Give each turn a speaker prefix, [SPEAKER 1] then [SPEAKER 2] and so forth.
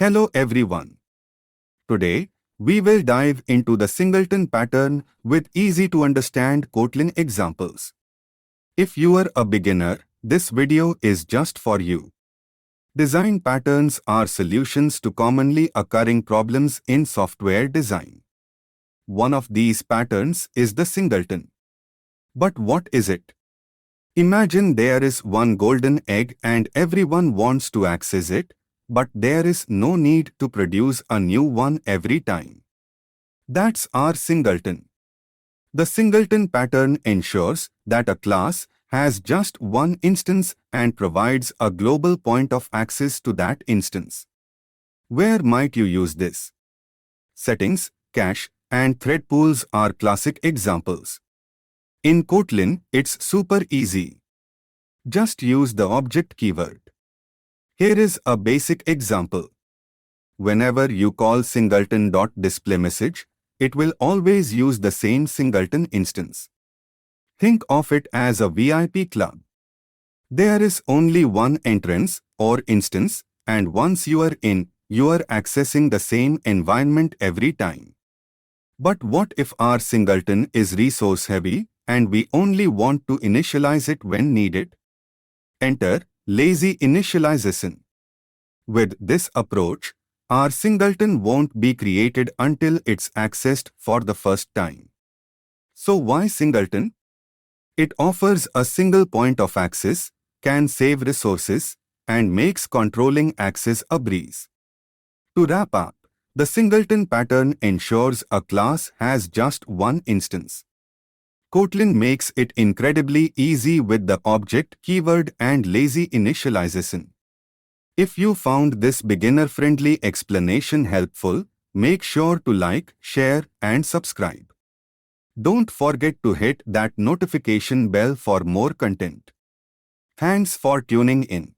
[SPEAKER 1] Hello everyone. Today, we will dive into the singleton pattern with easy-to-understand Kotlin examples. If you are a beginner, this video is just for you. Design patterns are solutions to commonly occurring problems in software design. One of these patterns is the singleton. But what is it? Imagine there is one golden egg and everyone wants to access it, but there is no need to produce a new one every time. That's our singleton. The singleton pattern ensures that a class has just one instance and provides a global point of access to that instance. Where might you use this? Settings, cache, and thread pools are classic examples. In Kotlin, it's super easy. Just use the object keyword. Here is a basic example. Whenever you call singleton.displayMessage, it will always use the same singleton instance. Think of it as a VIP club. There is only one entrance or instance, and once you are in, you are accessing the same environment every time. But what if our singleton is resource heavy and we only want to initialize it when needed? Enter lazy initialization. With this approach, our singleton won't be created until it's accessed for the first time. So why singleton? It offers a single point of access, can save resources, and makes controlling access a breeze. To wrap up, the singleton pattern ensures a class has just one instance. Kotlin makes it incredibly easy with the object keyword and lazy initialization. If you found this beginner-friendly explanation helpful, make sure to like, share, and subscribe. Don't forget to hit that notification bell for more content. Thanks for tuning in.